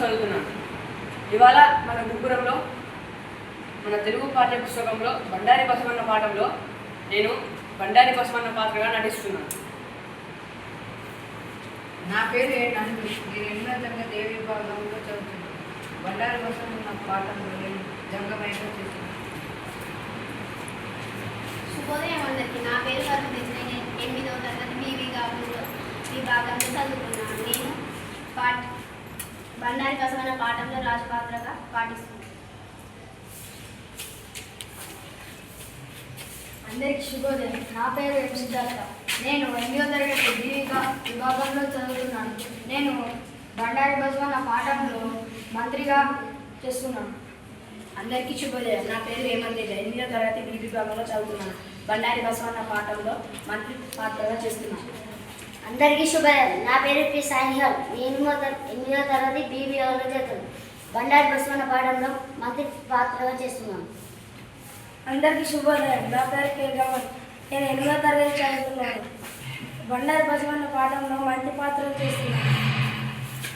చదువుతున్నాను. ఇవాళ మన గురుకులంలో మన తెలుగు పాఠ్య పుస్తకంలో బండారి బసవన్న పాఠంలో నేను బండారి బసవన్న పాత్రగా నటిస్తున్నాను. నా పేరు నందు. నేను 8వ తరగతి ఏ విభాగంలో చదువుతున్నాను. బండారి బసవన్న పాఠంలో నేను జంగమయ్యగా చేస్తున్నాను. శుభోదయం అందరికీ. నా పేరు వరుణ్. నేను 8వ తరగతి బి విభాగంలో చదువుకున్నాను. నేను బండారి బసవన్న పాఠంలో రాజపాత్రగా పాటిస్తున్నాను. అందరికి శుభోదయం. నా పేరు ఎం సిద్ధార్థ. నేను 8వ తరగతి బి విభాగంలో చదువుతున్నాను. నేను బండారి బసవన్న పాఠంలో మంత్రిగా చేస్తున్నాను. అందరికీ శుభోదయం. నా పేరు హేమంత్. 8వ తరగతి బి విభాగంలో చదువుతున్నాను. బండారి బసవన్న పాఠంలో మంత్రి పాత్రగా చేస్తున్నాను. అందరికీ శుభోదయం. నా పేరు పి సాయినిహాల్. నేను 8వ తరగతి బి విభాగంలో చదువుతున్నాను. బండారి బసవన్న పాఠంలో మంత్రి పాత్రగా చేస్తున్నాను. అందరికీ శుభోదయం. నా పేరు కే గమన్. నేను 8వ తరగతి చదువుతున్నాను. బండారి బసవన్న పాఠంలో మంత్రి పాత్ర చేస్తున్నాను.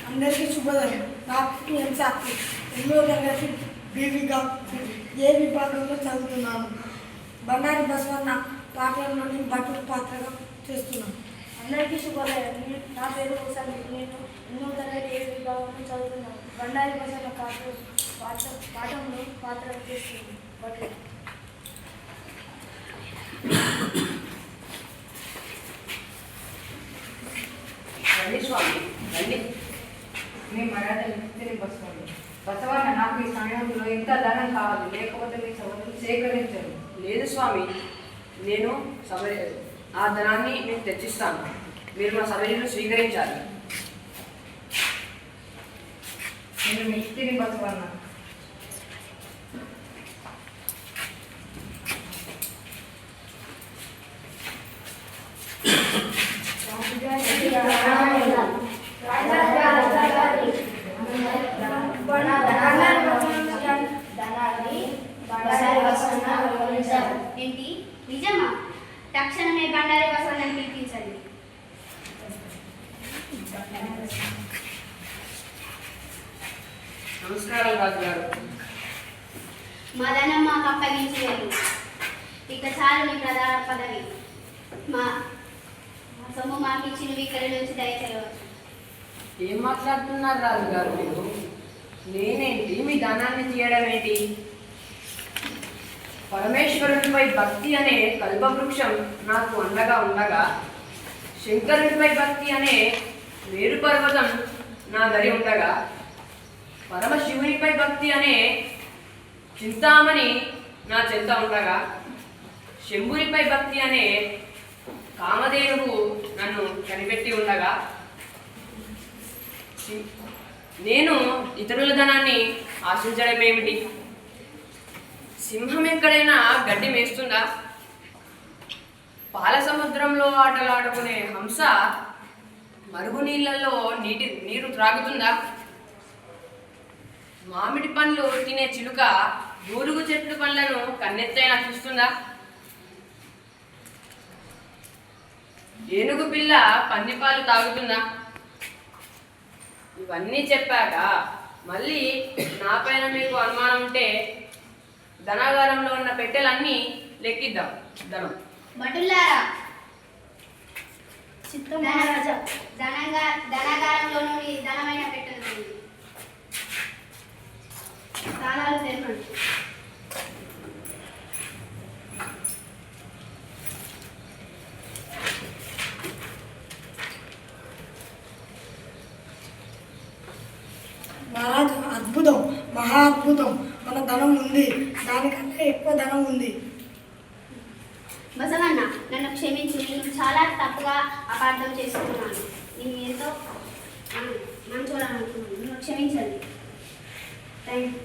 అందరికీ శుభోదయం. నా పేరు ఎం సాక్షి. 8వ తరగతి ఏ విభాగంలో చదువుతున్నాను. బండారి బసవన్న పాఠంలోని బటుకు పాత్రగా చేస్తున్నాను. అందరికీ శుభోదయం. నా పేరు హుసేన్. నేను 8వ తరగతి ఏ విభాగంలో చదువుతున్నాను. బండారి బసవన్న పాఠంలో పాత్ర చేస్తున్నాను. రండి స్వామి, రండి. మీ మర్యాద నిత్యని బసవన్న నాకు ఈ సమయంలో ఎంత ధనం కావాలి, లేకపోతే మీ సభను సేకరించరు. లేదు స్వామి, నేను ఆ ధనాన్ని మీకు తెచ్చిస్తాను. మీరు మా సభ్యులను స్వీకరించాలి. నేను నిత్యని బసవన్న. ఏంటి నిజమా? తక్షణమే బండారి బసవన్నని పిలిపించండి. నమస్కారం రాజుగారు. మా ధనం మాకు అప్పగించలేదు. ఇక చాలు మీ ప్రధాన పదవి. మా సొమ్ము మాకు ఇచ్చి నువ్వు ఇక్కడి నుంచి దయచేయవచ్చు. ఏం మాట్లాడుతున్నారు రాజుగారు మీరు? నేనేంటి మీ ధనాన్ని తీయడం ఏంటి? పరమేశ్వరునిపై భక్తి అనే కల్పవృక్షం నాకు అండగా ఉండగా, శంకరునిపై భక్తి అనే మేరు పర్వతం నా దరి ఉండగా, పరమశివునిపై భక్తి అనే చింతామణి నా చెంత ఉండగా, శంభునిపై భక్తి అనే కామధేనువు నన్ను కనిపెట్టి ఉండగా, నేను ఇతరుల ధనాన్ని ఆశించడం ఏమిటి? సింహం ఎక్కడైనా గడ్డి మేస్తుందా? పాల సముద్రంలో ఆటలాడుకునే హంస మరుగునీళ్ళల్లో నీరు త్రాగుతుందా? మామిడి పండ్లు తినే చిలుక బూరుగు చెట్లు పండ్లను కన్నెత్తైనా చూస్తుందా? ఏనుగు పిల్ల పందిపాలు తాగుతుందా? ఇవన్నీ చెప్పాక మళ్ళీ నా పైన మీకు అనుమానం ఉంటే ధనాగారంలో ఉన్న పెట్టెలన్నీ లెక్కిద్దాం. ధనం భటులారా, ధనాగారంలో నుండి ధనమైన పెట్టెలు తాళాలు తెరవండి. మహారాజు, అద్భుతం, మహా అద్భుతం. మన ధనం ఉంది, దానికంటే ఎక్కువ ధనం ఉంది. బసవన్న, నన్ను క్షమించు. నేను చాలా తప్పుగా అపార్థం చేసుకున్నాను. నేను ఎంతో మంచోడాలనుకున్నాను. నన్ను క్షమించండి. Thank you.